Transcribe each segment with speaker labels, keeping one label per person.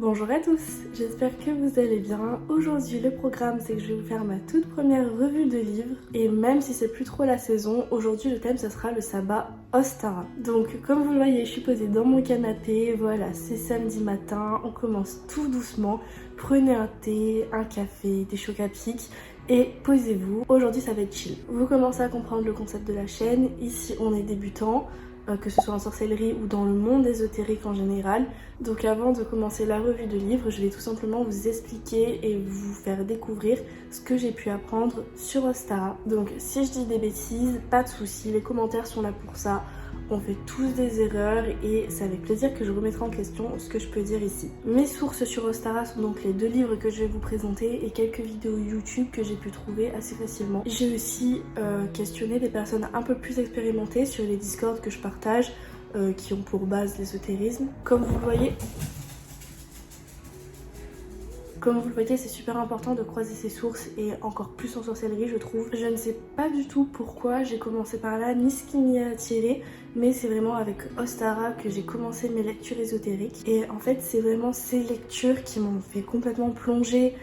Speaker 1: Bonjour à tous, j'espère que vous allez bien. Aujourd'hui le programme c'est que je vais vous faire ma toute première revue de livres et même si c'est plus trop la saison, aujourd'hui le thème ça sera le sabbat Ostara. Donc comme vous le voyez je suis posée dans mon canapé, voilà c'est samedi matin, on commence tout doucement. Prenez un thé, un café, des chocs à pic et posez-vous. Aujourd'hui ça va être chill. Vous commencez à comprendre le concept de la chaîne, ici on est débutant. Que ce soit en sorcellerie ou dans le monde ésotérique en général. Donc avant de commencer la revue de livres, je vais tout simplement vous expliquer et vous faire découvrir ce que j'ai pu apprendre sur Ostara. Donc si je dis des bêtises, pas de soucis, les commentaires sont là pour ça. On fait tous des erreurs et c'est avec plaisir que je remettrai en question ce que je peux dire ici. Mes sources sur Ostara sont donc les 2 livres que je vais vous présenter et quelques vidéos YouTube que j'ai pu trouver assez facilement. J'ai aussi questionné des personnes un peu plus expérimentées sur les Discord que je partage qui ont pour base l'ésotérisme. Comme vous le voyez, c'est super important de croiser ses sources et encore plus en sorcellerie je trouve. Je ne sais pas du tout pourquoi j'ai commencé par là ni ce qui m'y a attiré, mais c'est vraiment avec Ostara que j'ai commencé mes lectures ésotériques. Et en fait c'est vraiment ces lectures qui m'ont fait complètement plonger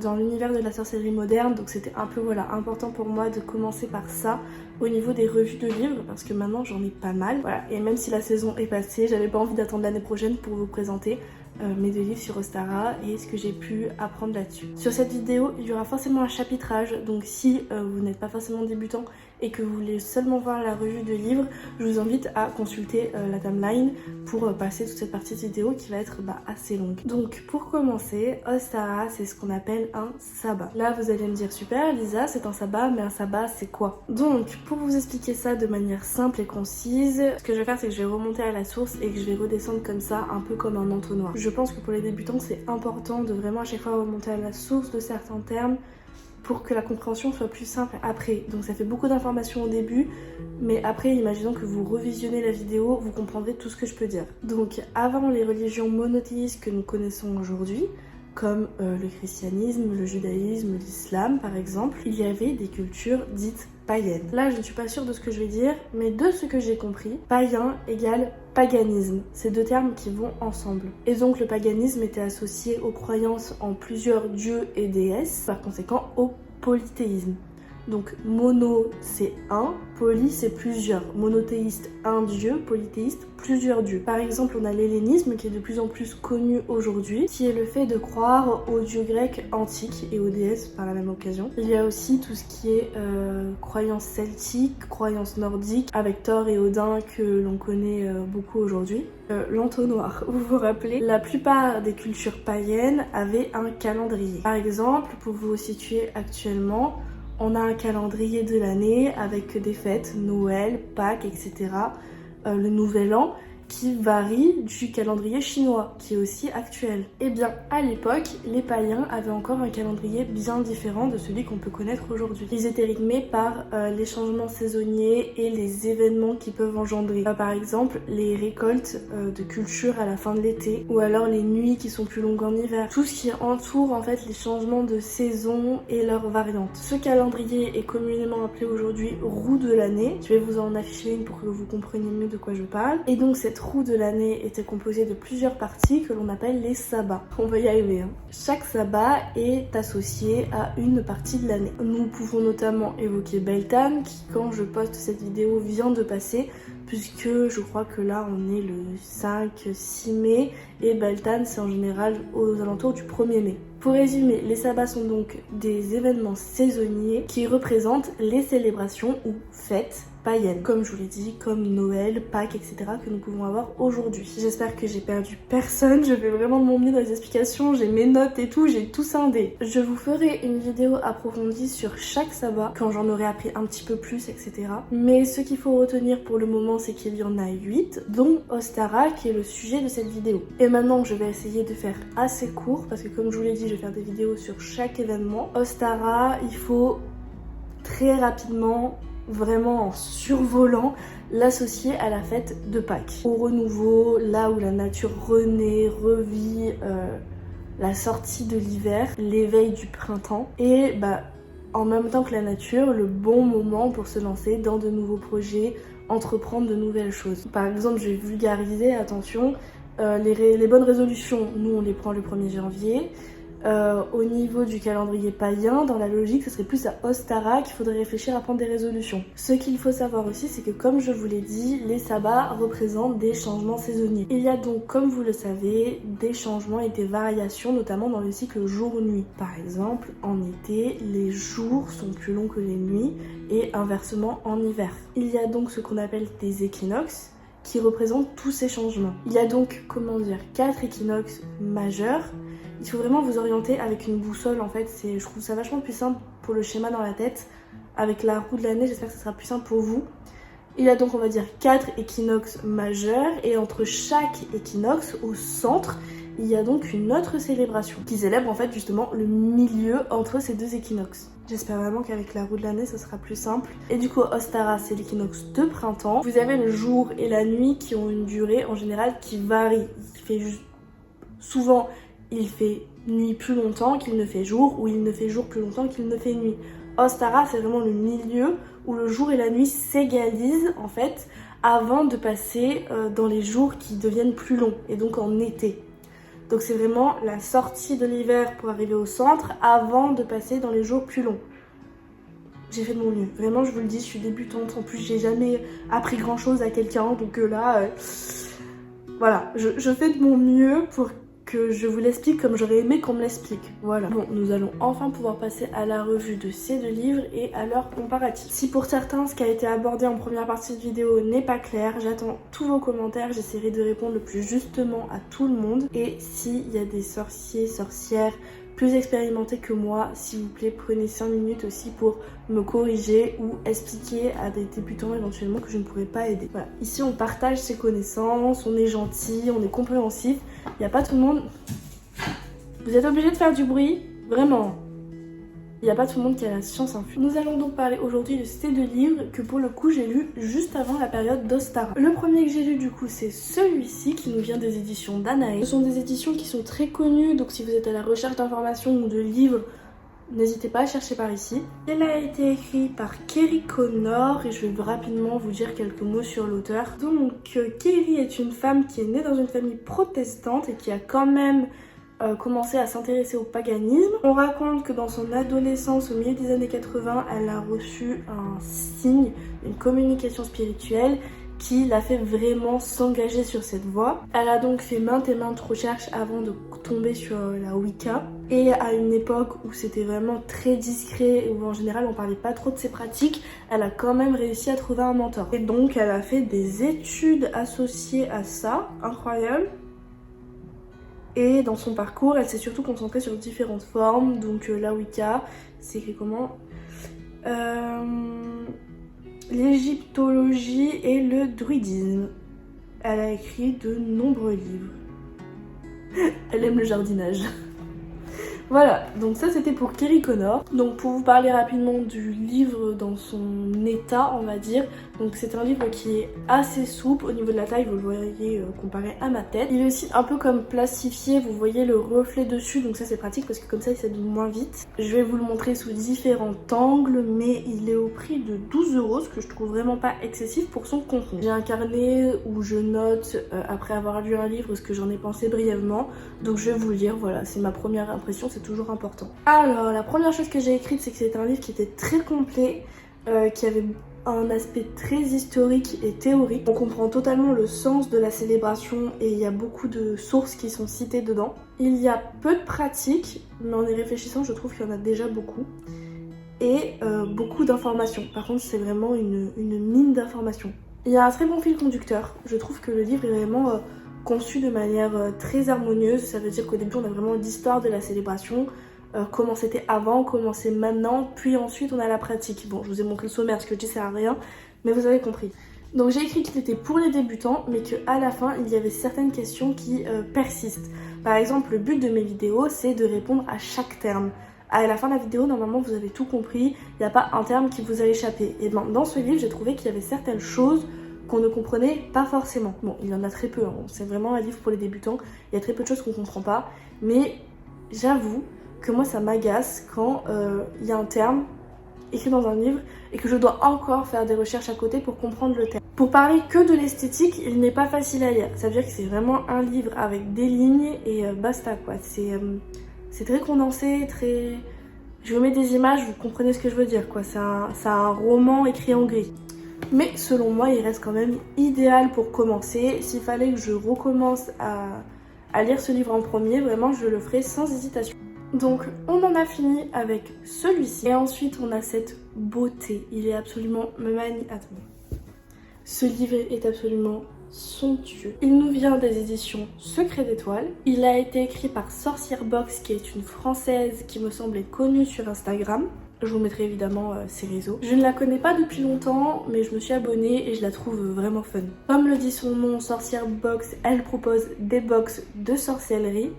Speaker 1: dans l'univers de la sorcellerie moderne, donc c'était un peu important pour moi de commencer par ça au niveau des revues de livres parce que maintenant j'en ai pas mal. Voilà. Et même si la saison est passée, j'avais pas envie d'attendre l'année prochaine pour vous présenter mes 2 livres sur Ostara et ce que j'ai pu apprendre là-dessus. Sur cette vidéo, il y aura forcément un chapitrage, donc si vous n'êtes pas forcément débutant et que vous voulez seulement voir la revue de livres, je vous invite à consulter la timeline pour passer toute cette partie de vidéo qui va être assez longue. Donc pour commencer, Ostara c'est ce qu'on appelle un sabbat. Là vous allez me dire super Lisa c'est un sabbat, mais un sabbat c'est quoi? Donc pour vous expliquer ça de manière simple et concise, ce que je vais faire c'est que je vais remonter à la source et que je vais redescendre comme ça un peu comme un entonnoir. Je pense que pour les débutants c'est important de vraiment à chaque fois remonter à la source de certains termes pour que la compréhension soit plus simple après. Donc ça fait beaucoup d'informations au début, mais après imaginons que vous revisionnez la vidéo, vous comprendrez tout ce que je peux dire. Donc avant les religions monothéistes que nous connaissons aujourd'hui, comme le christianisme, le judaïsme, l'islam par exemple, il y avait des cultures dites païennes. Là je ne suis pas sûre de ce que je vais dire, mais de ce que j'ai compris, païen égale paganisme. C'est 2 termes qui vont ensemble. Et donc le paganisme était associé aux croyances en plusieurs dieux et déesses, par conséquent au polythéisme. Donc mono c'est un, poly c'est plusieurs. Monothéiste un dieu, polythéiste plusieurs dieux. Par exemple on a l'hellénisme qui est de plus en plus connu aujourd'hui, qui est le fait de croire aux dieux grecs antiques et aux déesses par la même occasion. Il y a aussi tout ce qui est croyances celtiques, croyances nordiques, avec Thor et Odin que l'on connaît beaucoup aujourd'hui. L'entonnoir, vous vous rappelez, la plupart des cultures païennes avaient un calendrier. Par exemple, pour vous situer actuellement, on a un calendrier de l'année avec des fêtes, Noël, Pâques, etc. Le Nouvel An qui varie du calendrier chinois qui est aussi actuel. Et bien à l'époque, les païens avaient encore un calendrier bien différent de celui qu'on peut connaître aujourd'hui. Ils étaient rythmés par les changements saisonniers et les événements qui peuvent engendrer. Par exemple, les récoltes de culture à la fin de l'été ou alors les nuits qui sont plus longues en hiver. Tout ce qui entoure en fait les changements de saison et leurs variantes. Ce calendrier est communément appelé aujourd'hui roue de l'année. Je vais vous en afficher une pour que vous compreniez mieux de quoi je parle. Et donc cette roue de l'année était composée de plusieurs parties que l'on appelle les sabbats. On va y arriver. Chaque sabbat est associé à une partie de l'année. Nous pouvons notamment évoquer Beltane qui, quand je poste cette vidéo, vient de passer puisque je crois que là on est le 5-6 mai et Beltane c'est en général aux alentours du 1er mai. Pour résumer, les sabbats sont donc des événements saisonniers qui représentent les célébrations ou fêtes païennes, comme je vous l'ai dit, comme Noël, Pâques, etc. que nous pouvons avoir aujourd'hui. J'espère que j'ai perdu personne, je fais vraiment de mon mieux dans les explications, j'ai mes notes et tout, j'ai tout scindé. Je vous ferai une vidéo approfondie sur chaque sabbat, quand j'en aurai appris un petit peu plus, etc. Mais ce qu'il faut retenir pour le moment, c'est qu'il y en a 8, dont Ostara, qui est le sujet de cette vidéo. Et maintenant, je vais essayer de faire assez court, parce que comme je vous l'ai dit, je vais faire des vidéos sur chaque événement. Ostara, il faut très rapidement, vraiment en survolant, l'associer à la fête de Pâques. Au renouveau, là où la nature renaît, revit, la sortie de l'hiver, l'éveil du printemps et en même temps que la nature, le bon moment pour se lancer dans de nouveaux projets, entreprendre de nouvelles choses. Par exemple, je vais vulgariser, attention, Les bonnes résolutions, nous on les prend le 1er janvier. Au niveau du calendrier païen, dans la logique, ce serait plus à Ostara qu'il faudrait réfléchir à prendre des résolutions. Ce qu'il faut savoir aussi, c'est que comme je vous l'ai dit, les sabbats représentent des changements saisonniers. Il y a donc, comme vous le savez, des changements et des variations, notamment dans le cycle jour-nuit. Par exemple, en été, les jours sont plus longs que les nuits et inversement en hiver. Il y a donc ce qu'on appelle des équinoxes qui représentent tous ces changements. Il y a donc, 4 équinoxes majeurs. Il faut vraiment vous orienter avec une boussole en fait, je trouve ça vachement plus simple pour le schéma dans la tête. Avec la roue de l'année, j'espère que ce sera plus simple pour vous. Il y a donc 4 équinoxes majeurs et entre chaque équinoxe, au centre, il y a donc une autre célébration qui célèbre en fait justement le milieu entre ces 2 équinoxes. J'espère vraiment qu'avec la roue de l'année, ce sera plus simple. Et du coup, Ostara, c'est l'équinoxe de printemps. Vous avez le jour et la nuit qui ont une durée en général qui varie. Souvent, il fait nuit plus longtemps qu'il ne fait jour, ou il ne fait jour plus longtemps qu'il ne fait nuit. Ostara, c'est vraiment le milieu où le jour et la nuit s'égalisent en fait avant de passer dans les jours qui deviennent plus longs, et donc en été. Donc c'est vraiment la sortie de l'hiver pour arriver au centre avant de passer dans les jours plus longs. J'ai fait de mon mieux. Vraiment, je vous le dis, je suis débutante. En plus, j'ai jamais appris grand chose à quelqu'un, donc voilà, je fais de mon mieux pour que je vous l'explique comme j'aurais aimé qu'on me l'explique. Voilà. Bon, nous allons enfin pouvoir passer à la revue de ces 2 livres et à leur comparatif. Si pour certains, ce qui a été abordé en première partie de vidéo n'est pas clair, j'attends tous vos commentaires, j'essaierai de répondre le plus justement à tout le monde. Et s'il y a des sorciers, sorcières plus expérimentés que moi, s'il vous plaît, prenez 5 minutes aussi pour me corriger ou expliquer à des débutants éventuellement que je ne pourrais pas aider. Voilà. Ici, on partage ses connaissances, on est gentil, on est compréhensif. Il n'y a pas tout le monde... Vous êtes obligé de faire du bruit, vraiment. Il n'y a pas tout le monde qui a la science infuse. Nous allons donc parler aujourd'hui de ces 2 livres que pour le coup j'ai lu juste avant la période d'Ostara. Le premier que j'ai lu du coup c'est celui-ci qui nous vient des éditions Danae. Ce sont des éditions qui sont très connues, donc si vous êtes à la recherche d'informations ou de livres, n'hésitez pas à chercher par ici. Elle a été écrite par Kerry Connor et je vais rapidement vous dire quelques mots sur l'auteur. Donc Kerry est une femme qui est née dans une famille protestante et qui a quand même commencé à s'intéresser au paganisme. On raconte que dans son adolescence, au milieu des années 80, elle a reçu un signe, une communication spirituelle qui l'a fait vraiment s'engager sur cette voie. Elle a donc fait maintes et maintes recherches avant de tomber sur la Wicca. Et à une époque où c'était vraiment très discret et où en général on parlait pas trop de ses pratiques, elle a quand même réussi à trouver un mentor. Et donc elle a fait des études associées à ça, incroyable. Et dans son parcours, elle s'est surtout concentrée sur différentes formes. Donc la Wicca, c'est écrit comment l'égyptologie et le druidisme. Elle a écrit de nombreux livres. Elle aime le jardinage. Voilà, donc ça c'était pour Kerry Connor. Donc pour vous parler rapidement du livre dans son état, on va dire. Donc c'est un livre qui est assez souple au niveau de la taille, vous le voyez comparé à ma tête. Il est aussi un peu comme plastifié, vous voyez le reflet dessus, donc ça c'est pratique parce que comme ça il s'abîme moins vite. Je vais vous le montrer sous différents angles, mais il est au prix de 12 €, ce que je trouve vraiment pas excessif pour son contenu. J'ai un carnet où je note après avoir lu un livre ce que j'en ai pensé brièvement, donc je vais vous le lire, voilà, c'est ma première impression, c'est toujours important. Alors la première chose que j'ai écrite, c'est que c'était un livre qui était très complet, qui avait un aspect très historique et théorique. On comprend totalement le sens de la célébration et il y a beaucoup de sources qui sont citées dedans. Il y a peu de pratiques, mais en y réfléchissant, je trouve qu'il y en a déjà beaucoup. Et beaucoup d'informations. Par contre, c'est vraiment une mine d'informations. Il y a un très bon fil conducteur. Je trouve que le livre est vraiment conçu de manière très harmonieuse. Ça veut dire qu'au début, on a vraiment l'histoire de la célébration. Comment c'était avant, comment c'est maintenant, puis ensuite on a la pratique. Bon, je vous ai montré le sommaire, ce que je dis sert à rien, mais vous avez compris. Donc j'ai écrit qu'il était pour les débutants, mais qu'à la fin, il y avait certaines questions qui persistent. Par exemple, le but de mes vidéos, c'est de répondre à chaque terme. À la fin de la vidéo, normalement, vous avez tout compris, il n'y a pas un terme qui vous a échappé. Et ben, dans ce livre, j'ai trouvé qu'il y avait certaines choses qu'on ne comprenait pas forcément. Bon, il y en a très peu, hein. C'est vraiment un livre pour les débutants, il y a très peu de choses qu'on ne comprend pas, mais j'avoue que moi ça m'agace quand y a un terme écrit dans un livre et que je dois encore faire des recherches à côté pour comprendre le terme. Pour parler que de l'esthétique, il n'est pas facile à lire. Ça veut dire que c'est vraiment un livre avec des lignes et basta quoi. C'est très condensé, très... Je vous mets des images, vous comprenez ce que je veux dire quoi. C'est un roman écrit en gris. Mais selon moi, il reste quand même idéal pour commencer. S'il fallait que je recommence à lire ce livre en premier, vraiment je le ferai sans hésitation. Donc on en a fini avec celui-ci. Et ensuite on a cette beauté. Il est absolument magnifique. Attendez. Ce livre est absolument somptueux. Il nous vient des éditions Secret d'Étoile. Il a été écrit par Sorcière Box, qui est une française qui me semble être connue sur Instagram. Je vous mettrai évidemment ses réseaux. Je ne la connais pas depuis longtemps, mais je me suis abonnée et je la trouve vraiment fun. Comme le dit son nom, Sorcière Box, elle propose des box de sorcellerie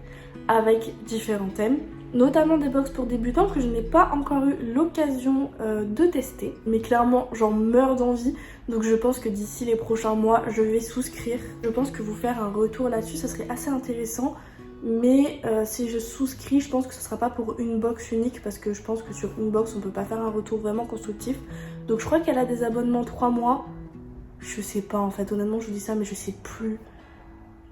Speaker 1: avec différents thèmes. Notamment des box pour débutants que je n'ai pas encore eu l'occasion de tester. Mais clairement, j'en meurs d'envie. Donc je pense que d'ici les prochains mois, je vais souscrire. Je pense que vous faire un retour là-dessus, ça serait assez intéressant. Mais si je souscris, je pense que ce sera pas pour une box unique. Parce que je pense que sur une box, on peut pas faire un retour vraiment constructif. Donc je crois qu'elle a des abonnements 3 mois. Je sais pas en fait, honnêtement je vous dis ça, mais je sais plus.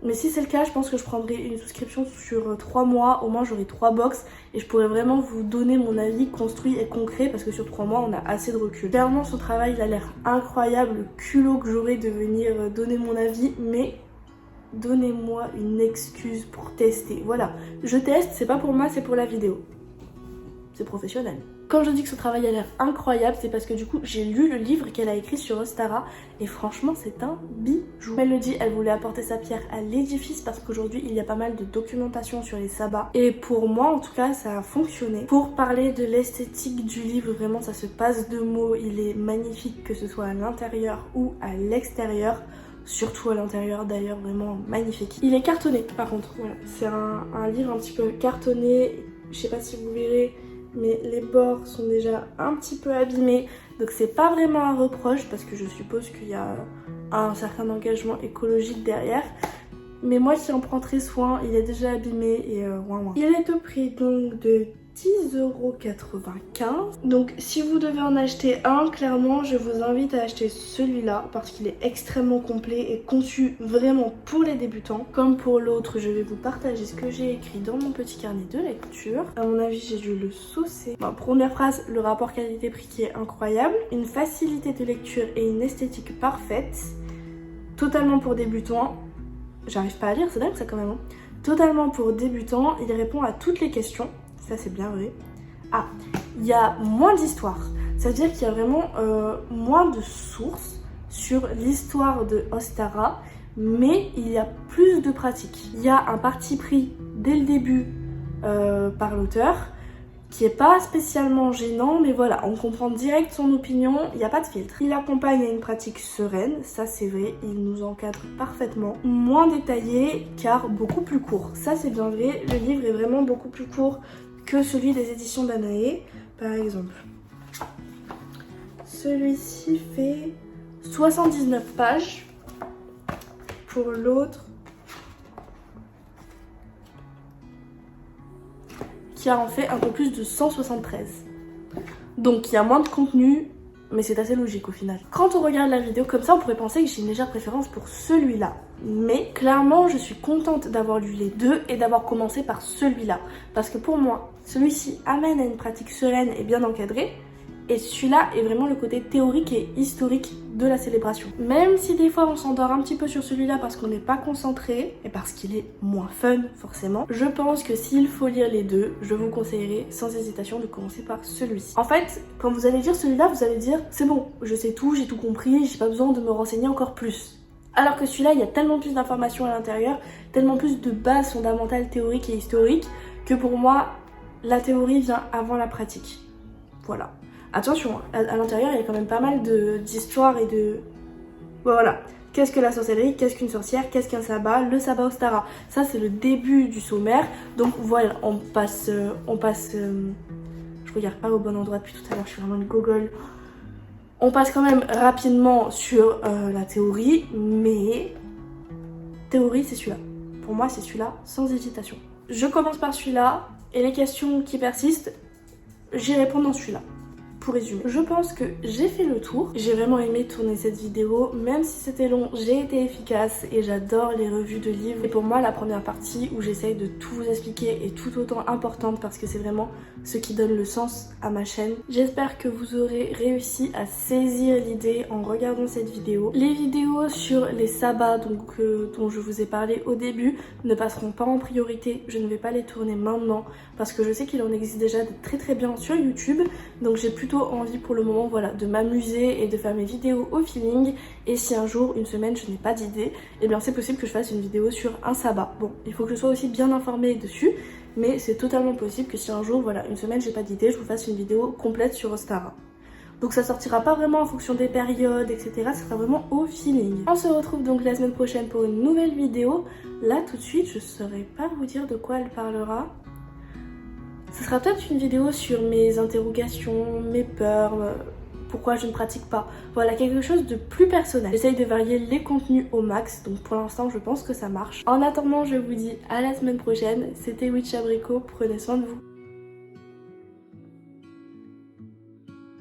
Speaker 1: Mais si c'est le cas, je pense que je prendrai une souscription sur 3 mois, au moins j'aurai 3 box et je pourrai vraiment vous donner mon avis construit et concret parce que sur 3 mois on a assez de recul. Clairement son travail il a l'air incroyable, le culot que j'aurai de venir donner mon avis, mais donnez-moi une excuse pour tester. Voilà, je teste, c'est pas pour moi, c'est pour la vidéo. C'est professionnel. Quand je dis que ce travail a l'air incroyable, c'est parce que du coup j'ai lu le livre qu'elle a écrit sur Ostara et franchement c'est un bijou. Elle le dit, elle voulait apporter sa pierre à l'édifice parce qu'aujourd'hui il y a pas mal de documentation sur les sabbats et pour moi en tout cas ça a fonctionné. Pour parler de l'esthétique du livre, vraiment ça se passe de mots, il est magnifique que ce soit à l'intérieur ou à l'extérieur. Surtout à l'intérieur d'ailleurs, vraiment magnifique. Il est cartonné par contre, voilà. C'est un livre un petit peu cartonné, je sais pas si vous verrez, mais les bords sont déjà un petit peu abîmés. Donc c'est pas vraiment un reproche parce que je suppose qu'il y a un certain engagement écologique derrière. Mais moi qui en prends très soin, il est déjà abîmé et ouin. Il est au prix donc de 10,95 €. Donc si vous devez en acheter un, clairement je vous invite à acheter celui-là parce qu'il est extrêmement complet et conçu vraiment pour les débutants. Comme pour l'autre, je vais vous partager ce que j'ai écrit dans mon petit carnet de lecture. À mon avis j'ai dû le saucer. Bon, première phrase, le rapport qualité-prix qui est incroyable, une facilité de lecture et une esthétique parfaite, totalement pour débutants. J'arrive pas à lire, c'est dingue ça quand même. Totalement pour débutants, il répond à toutes les questions. Ça c'est bien vrai. Ah, il y a moins d'histoire. Ça veut dire qu'il y a vraiment moins de sources sur l'histoire de Ostara, mais il y a plus de pratiques. Il y a un parti pris dès le début par l'auteur qui est pas spécialement gênant, mais voilà, on comprend direct son opinion, il n'y a pas de filtre. Il accompagne à une pratique sereine, ça c'est vrai, il nous encadre parfaitement. Moins détaillé car beaucoup plus court, ça c'est bien vrai, le livre est vraiment beaucoup plus court que celui des éditions Danae, par exemple. Celui-ci fait 79 pages, pour l'autre qui a en fait un peu plus de 173. Donc il y a moins de contenu, mais c'est assez logique au final. Quand on regarde la vidéo comme ça, on pourrait penser que j'ai une légère préférence pour celui-là. Mais clairement, je suis contente d'avoir lu les deux et d'avoir commencé par celui-là. Parce que pour moi, celui-ci amène à une pratique sereine et bien encadrée. Et celui-là est vraiment le côté théorique et historique de la célébration. Même si des fois on s'endort un petit peu sur celui-là parce qu'on n'est pas concentré et parce qu'il est moins fun forcément, je pense que s'il faut lire les deux, je vous conseillerais sans hésitation de commencer par celui-ci. En fait, quand vous allez lire celui-là, vous allez dire c'est bon, je sais tout, j'ai tout compris, j'ai pas besoin de me renseigner encore plus. Alors que celui-là, il y a tellement plus d'informations à l'intérieur, tellement plus de bases fondamentales théoriques et historiques que pour moi, la théorie vient avant la pratique. Voilà. Attention, à l'intérieur, il y a quand même pas mal d'histoires et de... Voilà. Qu'est-ce que la sorcellerie? Qu'est-ce qu'une sorcière? Qu'est-ce qu'un sabbat? Le sabbat Ostara. Ça, c'est le début du sommaire. Donc voilà, on passe... je regarde pas au bon endroit depuis tout à l'heure, je suis vraiment une gogole. On passe quand même rapidement sur la théorie, mais... Théorie, c'est celui-là. Pour moi, c'est celui-là, sans hésitation. Je commence par celui-là, et les questions qui persistent, j'y réponds dans celui-là. pour résumer, je pense que j'ai fait le tour. J'ai vraiment aimé tourner cette vidéo, même si c'était long, j'ai été efficace et j'adore les revues de livres. Et pour moi, la première partie où j'essaye de tout vous expliquer est tout autant importante parce que c'est vraiment ce qui donne le sens à ma chaîne. J'espère que vous aurez réussi à saisir l'idée en regardant cette vidéo. Les vidéos sur les sabbats dont je vous ai parlé au début ne passeront pas en priorité. Je ne vais pas les tourner maintenant parce que je sais qu'il en existe déjà de très bien sur YouTube. Donc j'ai plutôt envie pour le moment, voilà, de m'amuser et de faire mes vidéos au feeling. Et si un jour, une semaine, je n'ai pas d'idée, eh bien c'est possible que je fasse une vidéo sur un sabbat. Bon, il faut que je sois aussi bien informée dessus, mais c'est totalement possible que si un jour, voilà, une semaine, j'ai pas d'idée, je vous fasse une vidéo complète sur Ostara. Donc ça sortira pas vraiment en fonction des périodes, etc. Ça sera vraiment au feeling. On se retrouve donc la semaine prochaine pour une nouvelle vidéo. Là, tout de suite, je saurais pas vous dire de quoi elle parlera. Ce sera peut-être une vidéo sur mes interrogations, mes peurs, pourquoi je ne pratique pas. Voilà, quelque chose de plus personnel. J'essaye de varier les contenus au max, donc pour l'instant je pense que ça marche. En attendant, je vous dis à la semaine prochaine. C'était Witch Abricot, prenez soin de vous.